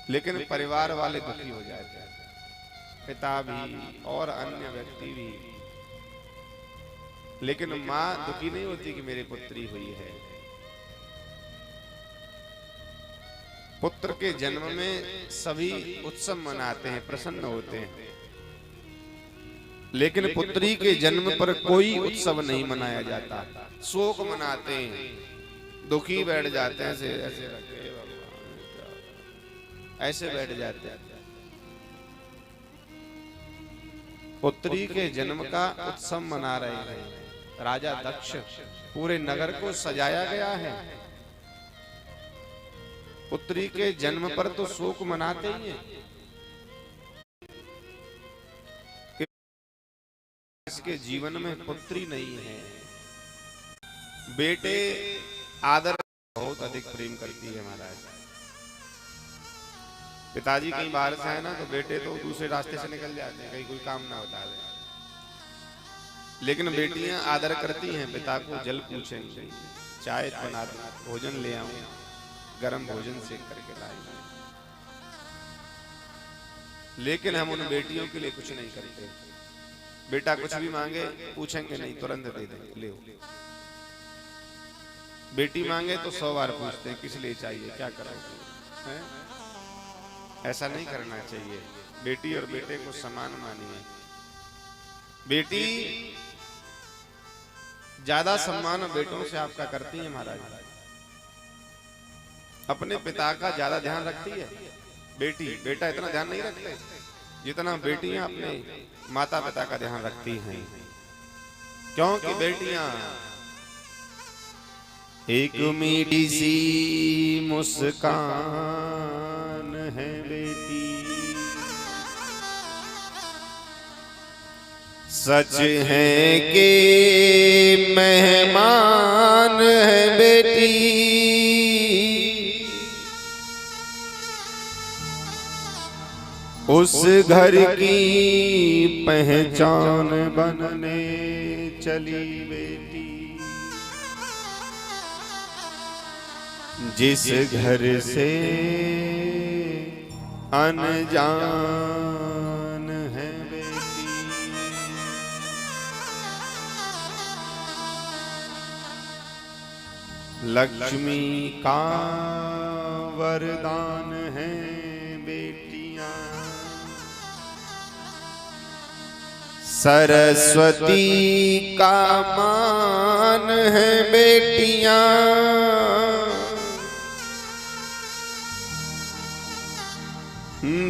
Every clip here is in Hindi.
लेकिन परिवार वाले दुखी हो जाते हैं, पिता भी और अन्य व्यक्ति भी। लेकिन माँ दुखी नहीं होती कि मेरी पुत्री हुई है। पुत्र के जन्म में सभी उत्सव मनाते हैं, प्रसन्न होते हैं, लेकिन पुत्री के जन्म पर कोई उत्सव नहीं मनाया जाता, शोक मनाते हैं, दुखी बैठ जाते हैं, ऐसे ऐसे रखे ऐसे बैठ जाते हैं। पुत्री के जन्म का उत्सव मना रहे हैं राजा दक्ष, पूरे नगर को सजाया गया है। पुत्री के जन्म पर तो शोक मनाते ही हैं, इसके जीवन में पुत्री नहीं है। बेटे आदर बहुत अधिक प्रेम करती है महाराज। पिताजी कहीं बाहर से आए ना तो बेटे तो दूसरे रास्ते से निकल जाते हैं, कहीं कोई काम ना बता दे। लेकिन बेटियां आदर करती हैं पिता को, जल पूछेंगी, चाय बना दो, भोजन ले आऊं, गरम भोजन सेक करके लाएंगे। लेकिन हम उन बेटियों के लिए कुछ नहीं करते। बेटा कुछ भी मांगे पूछेंगे नहीं, तुरंत दे देंगे, ले। बेटी मांगे तो 100 बार पूछते हैं किस लिए चाहिए, क्या करोगे। ऐसा नहीं करना चाहिए। बेटी और बेटे को समान मानिए। बेटी ज्यादा सम्मान बेटों से आपका करती है महाराज, अपने पिता का ज्यादा ध्यान रखती है बेटी। बेटा इतना ध्यान नहीं रखते जितना बेटियां अपने माता पिता का ध्यान रखती हैं, क्योंकि बेटियां एक मीठी सी मुस्कान है बेटी, सच है कि मेहमान है बेटी, उस घर की पहचान बनने चली बेटी, जिस घर से अनजान है बेटी। लक्ष्मी का वरदान है बेटियां, सरस्वती का मान है बेटियां,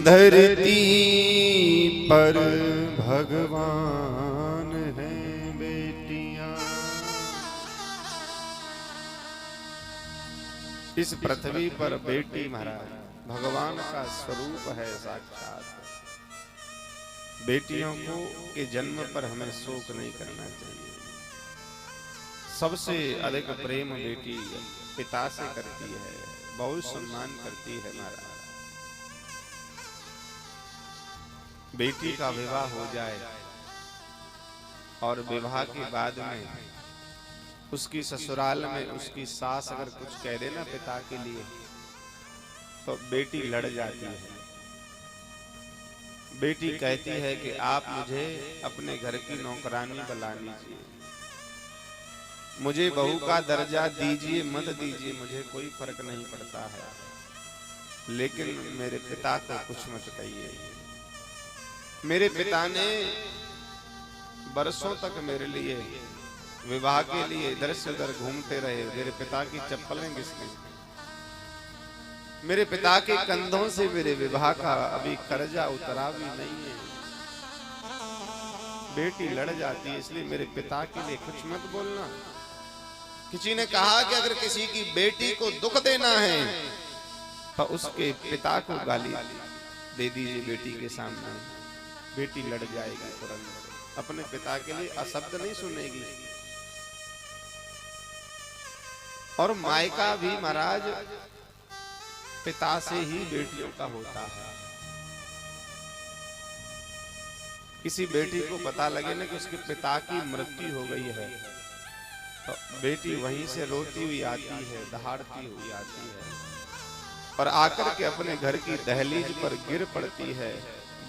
धरती पर भगवान है बेटियां। इस पृथ्वी पर बेटी महाराज भगवान का स्वरूप है साक्षात। बेटियों को के जन्म पर हमें शोक नहीं करना चाहिए। सबसे अधिक प्रेम बेटी पिता से करती है, बहुत सम्मान करती है महाराज। बेटी का विवाह हो जाए और विवाह के बाद में उसकी ससुराल में उसकी सास अगर कुछ कह देना पिता के लिए तो बेटी लड़ जाती है। बेटी कहती है कि आप मुझे अपने घर की नौकरानी बना लीजिए, मुझे बहू का दर्जा दीजिए मत दीजिए, मुझे कोई फर्क नहीं पड़ता है, लेकिन मेरे पिता को कुछ मत कहिए। मेरे पिता ने बरसों तक मेरे लिए विवाह के लिए इधर से उधर घूमते रहे। मेरे पिता की चप्पलें घिसली, मेरे पिता के कंधों से मेरे विवाह का अभी कर्जा उतरा भी नहीं है। बेटी लड़ जाती है, इसलिए मेरे पिता के लिए कुछ मत बोलना। किसी ने कहा कि अगर किसी की बेटी को दुख देना है तो उसके पिता को गाली दे दीजिए बेटी के सामने, बेटी लड़ जाएगी तुरंत, अपने पिता के लिए अशब्द नहीं सुनेगी। और मायका भी महाराज पिता से ही बेटियों का होता है। किसी बेटी को पता लगे ना कि उसके पिता की मृत्यु हो गई है तो बेटी वहीं से रोती हुई आती है, दहाड़ती हुई आती है। और आकर के अपने घर की दहलीज पर गिर पड़ती है।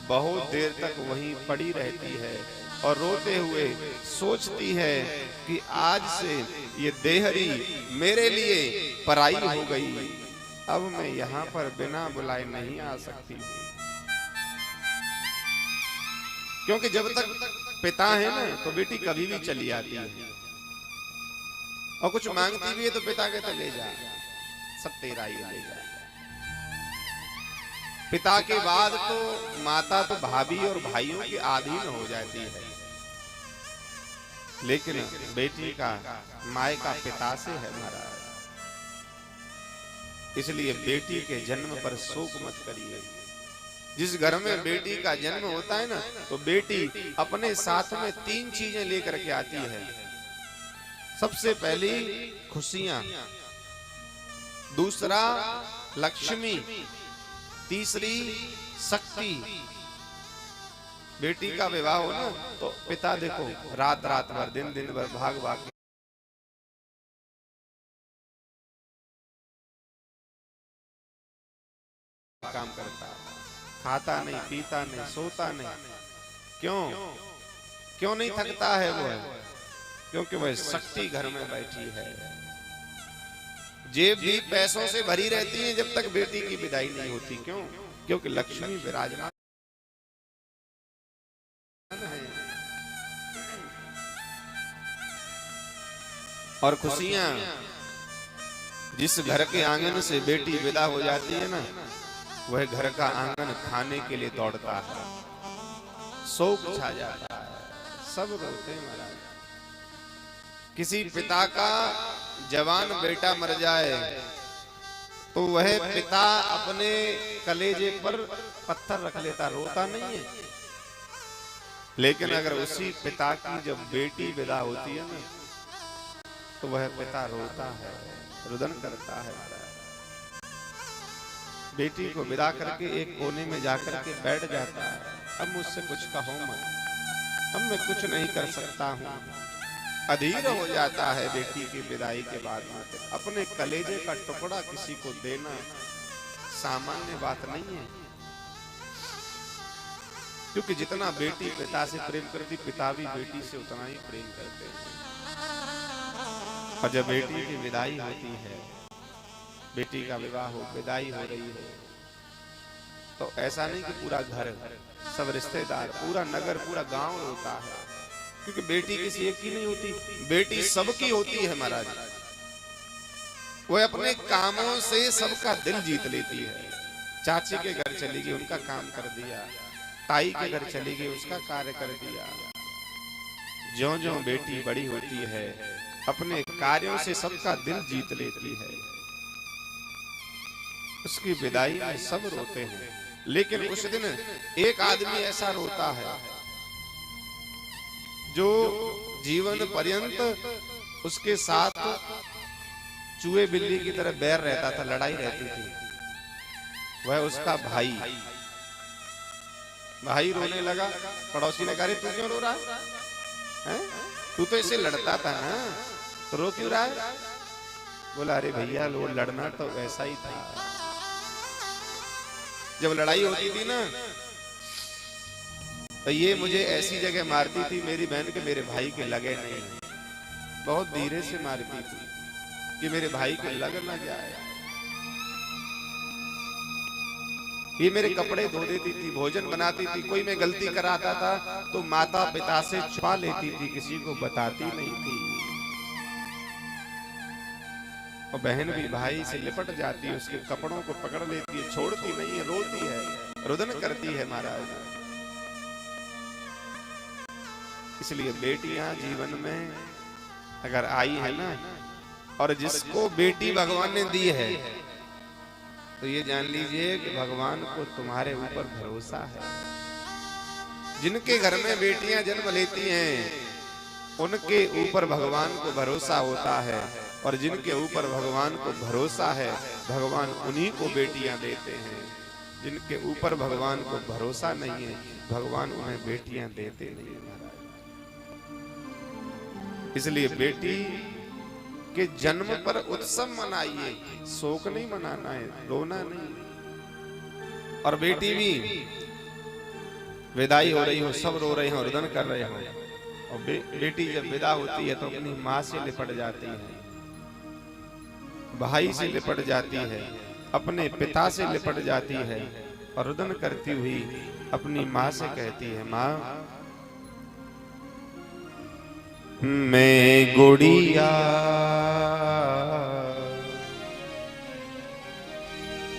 बहुत देर तक वहीं पड़ी रहती है और रोते हुए सोचती है कि आज से ये देहरी मेरे लिए पराई हो गई। अब मैं यहाँ पर बिना बुलाए नहीं आ सकती, क्योंकि जब तक पिता है ना तो बेटी कभी भी चली आती है, और कुछ मांगती भी है तो पिता कहता ले जा, सब तेरा ही ले जा। पिता के बाद तो माता तो भाभी और भाइयों के अधीन हो जाती है, लेकिन बेटी का माय का पिता से है महाराज। इसलिए बेटी के जन्म पर शोक मत करिए। जिस घर में बेटी का जन्म होता है ना, तो बेटी अपने साथ में 3 चीजें लेकर के आती है। सबसे पहली खुशियां, दूसरा लक्ष्मी, तीसरी शक्ति। बेटी का विवाह हो ना तो पिता देखो रात रात भर दिन दिन भर भाग भाग काम करता है, खाता नहीं, पीता नहीं, सोता नहीं। क्यों नहीं थकता है वो? क्योंकि वह शक्ति घर में बैठी है। जेब भी पैसों से भरी रहती है जब तक बेटी की विदाई नहीं होती। क्यों? क्योंकि लक्ष्मी विराजमान है। और खुशियां, जिस घर के आंगन से बेटी विदा हो जाती है ना, वह घर का आंगन खाने के लिए दौड़ता है, शोक छा जाता है, सब रोते हैं महाराज। किसी पिता का जवान बेटा मर जाए तो वह पिता अपने कलेजे पर पत्थर रख लेता, रोता नहीं है। लेकिन अगर उसी पिता की जब बेटी विदा होती है ना, तो वह पिता रोता है, रुदन करता है। बेटी को विदा करके एक कोने में जाकर के बैठ जाता है, अब मुझसे कुछ कहो मत, अब मैं कुछ नहीं कर सकता हूँ। अधीर हो जाता है बेटी की विदाई के बाद में। अपने कलेजे का टुकड़ा किसी को देना सामान्य बात नहीं है, क्योंकि जितना बेटी पिता से प्रेम करती, पिता भी बेटी से उतना ही प्रेम करते हैं। और जब बेटी की विदाई होती है, बेटी का विवाह हो, विदाई हो रही है, तो ऐसा नहीं कि पूरा घर, सब रिश्तेदार, पूरा नगर, पूरा गांव रोता है, क्योंकि बेटी किसी एक की नहीं होती, बेटी सबकी होती है महाराज। वह अपने कामों से सबका दिल जीत लेती है। चाची के घर चली गई, उनका काम कर दिया, ताई के घर चली गई, उसका कार्य कर दिया। ज्यों-ज्यों बेटी बड़ी होती है, अपने कार्यों से सबका दिल जीत लेती है। उसकी विदाई में सब रोते हैं, लेकिन उस दिन एक आदमी ऐसा रोता है जो जीवन पर्यंत उसके साथ चूहे बिल्ली की तरह बैर रहता था, लड़ाई रहती थी। वह उसका भाई। भाई रोने लगा, पड़ोसी ने कहा तू क्यों रो रहा है? तू तो इसे लड़ता था ना, तो रो क्यों रहा है? बोला अरे भैया लो, लड़ना तो वैसा ही था। जब लड़ाई होती थी ना, तो ये मुझे ऐसी जगह मारती थी मेरी बहन के मेरे भाई के लगे नहीं, बहुत धीरे से मारती थी कि मेरे भाई के लग ना जाए। ये मेरे कपड़े धो देती थी, भोजन बनाती थी, कोई मैं गलती कराता था तो माता पिता से छुपा लेती थी, किसी को बताती नहीं थी। और बहन भी भाई से लिपट जाती है, उसके कपड़ों को पकड़ लेती है, छोड़ती नहीं है, रोती है, रुदन करती है महाराज। इसलिए बेटियां जीवन में अगर आई है ना, और जिसको बेटी भगवान ने दी है, तो ये जान लीजिए कि भगवान को तुम्हारे ऊपर भरोसा है। जिनके घर में बेटियां जन्म लेती हैं, उनके ऊपर भगवान को भरोसा होता है, और जिनके ऊपर भगवान को भरोसा है, भगवान उन्हीं को बेटियां देते हैं। जिनके ऊपर भगवान को भरोसा नहीं है, भगवान उन्हें बेटियां देते नहीं है। इसलिए बेटी कि जन्म पर उत्सव मनाइए, शोक नहीं मनाना है, रोना नहीं। और बेटी भी विदाई हो रही हो, सब रो रहे हो, रुदन कर रहे हो, और बेटी जब विदा होती है तो अपनी माँ से लिपट जाती है, भाई से लिपट जाती है, अपने पिता से लिपट जाती है, और रुदन करती हुई अपनी माँ से कहती है, माँ मैं गुड़िया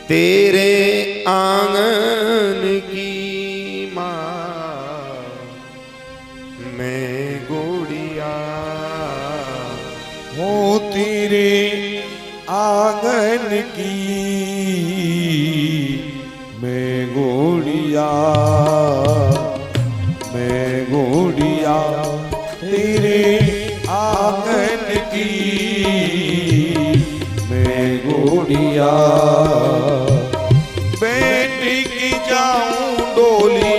तेरे आंगन की माँ, मैं गुड़िया हूँ तेरे आंगन की, मैं गुड़िया, मैं गुड़िया तेरे आंगन की, मैं गुड़िया बैठ के जाऊं डोली,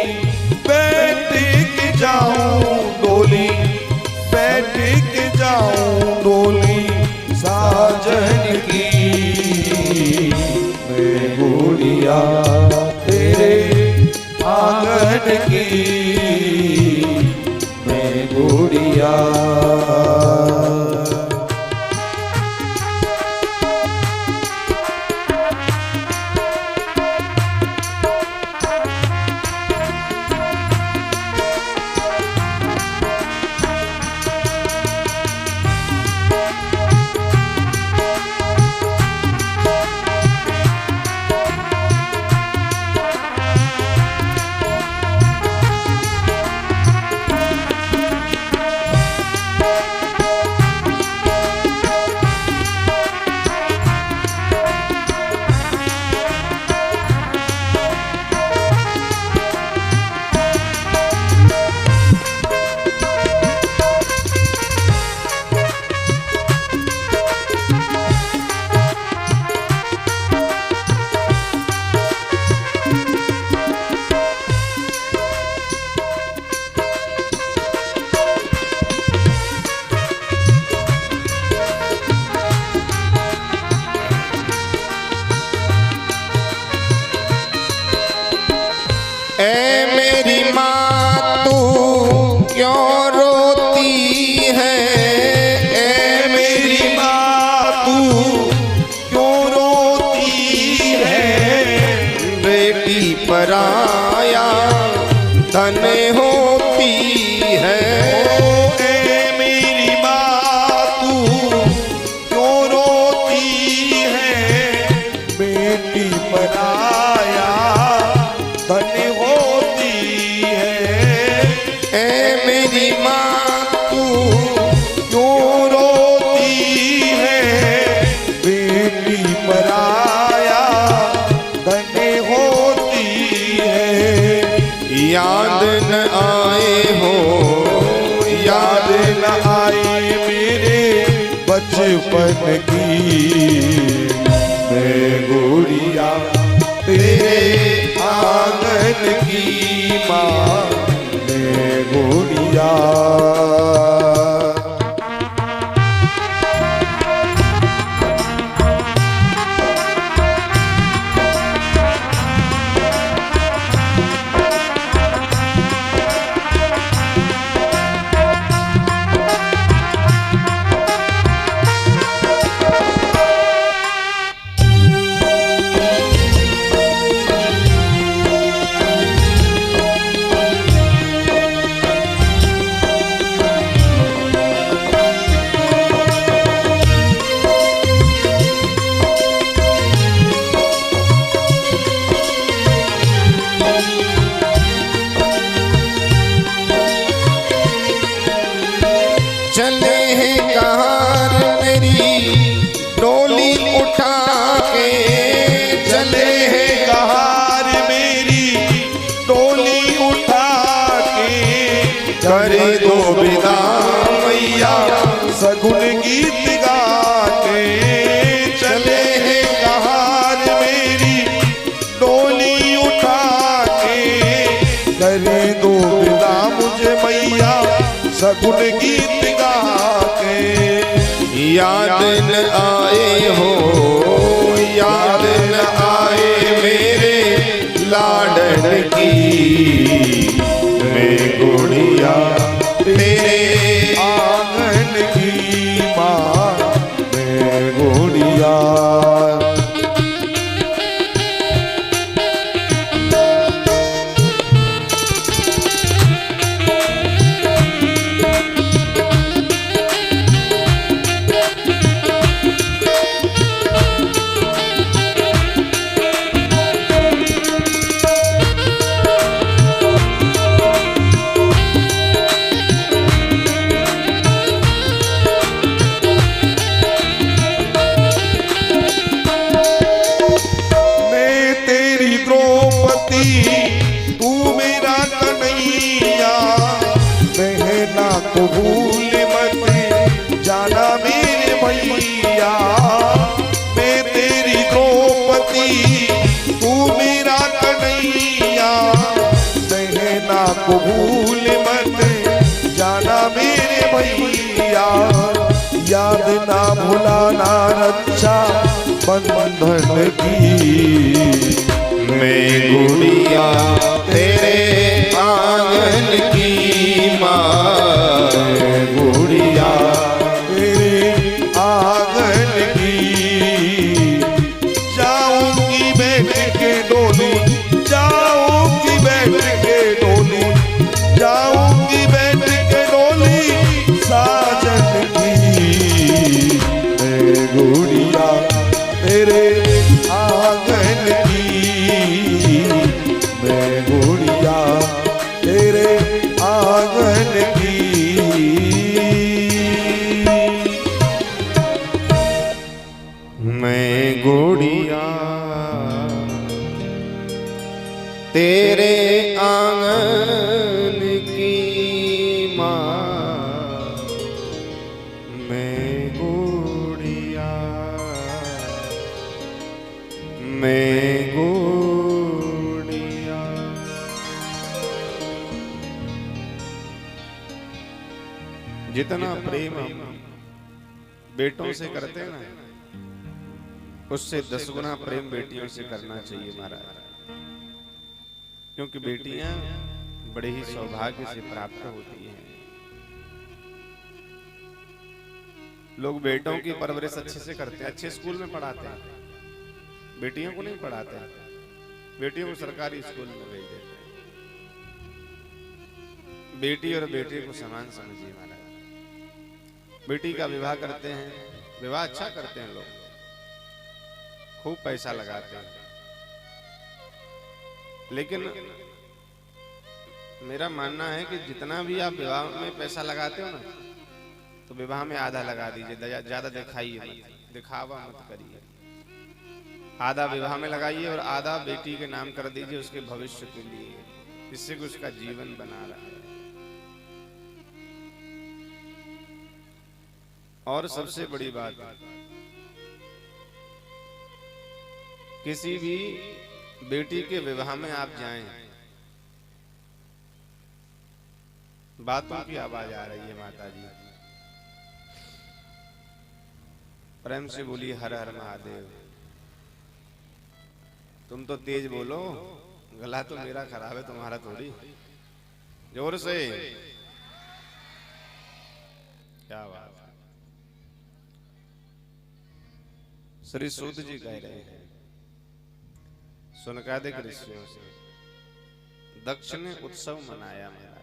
बैठ के जाऊं डोली, बैठ के जाऊं डोली साजन की, मैं गुड़िया तेरे आंगन की, मैं गुड़िया। ऐ मेरी माँ तू क्यों रोती है, ऐ मेरी माँ तू क्यों रोती है, बेटी पराया धन होती है, ऐ मेरी माँ तू क्यों रोती है, बेटी पराया धन होती है, ऐ मेरी माँ तू क्यों रोती है, बेटी पराया धन होती है, याद न आए हो, याद न आए मेरे बचपन की, मैं गुड़िया तेरे आंगन की माँ, मैं गुड़िया। चले हैं कहार मेरी डोली उठा के, चले हैं कहार मेरी डोली उठा के, कर दो विदा मैया सगुन गीत गा के, चले हैं कहार मेरी डोली उठा के, करे दो विदा मुझे मैया सगुन गीत गा के, याद न आए हो, याद न आए मेरे लाडन की, मैं गुड़िया तेरे आंगन की माँ मैं गुड़िया। तू मेरा कन्हैया, बहना को भूल मत जाना मेरे भैया। मैं तेरी द्रौपदी तू मेरा कन्हैया, बहना को भूल मत जाना मेरे भैया। याद ना भुलाना रक्षा बंधन की, मैं गुड़िया तेरे आंगन की माँ, गुड़िया तेरे आंगन की। जाऊंगी बैठ के डोली, जाऊंगी बैठ के डोली, जाऊंगी बैठ के डोली साजन की। मैं गुड़िया तेरे आंगन की, मैं गुड़िया तेरे आंगन की। मैं गुड़िया तेरे आंगन की माँ, मैं गुड़िया, मैं गुड़िया। जितना प्रेम हम बेटों से करते हैं ना, उससे 10 गुना प्रेम बेटियों से करना चाहिए महाराज। क्योंकि बेटियां बड़े ही सौभाग्य से प्राप्त होती हैं। लोग बेटों की परवरिश अच्छे से करते हैं, अच्छे स्कूल में पढ़ाते हैं, बेटियों को नहीं पढ़ाते हैं, बेटियों को सरकारी स्कूल में भेज देते हैं। बेटी और बेटे को समान समझिए महाराज। बेटी का विवाह करते हैं, विवाह अच्छा करते हैं लोग, खूब पैसा लगाते हैं, लेकिन मेरा मानना है कि जितना भी आप विवाह में पैसा लगाते हो ना, तो विवाह में आधा लगा दीजिए, ज्यादा दिखाइए मत, दिखावा मत करिए। आधा विवाह में लगाइए और आधा बेटी के नाम कर दीजिए उसके भविष्य के लिए, जिससे कि उसका जीवन बना रहा है। और सबसे बड़ी बात, किसी भी बेटी के विवाह में आप जाएं, बातों की आवाज आ रही है माता जी, प्रेम से बोलिए हर हर महादेव। तुम तो तेज बोलो, गला तो मेरा खराब है, तुम्हारा थोड़ी। जोर से, क्या बात है। श्री सूत जी कह रहे हैं सुनकादिक ऋषियों से, दक्ष ने उत्सव मनाया महाराज।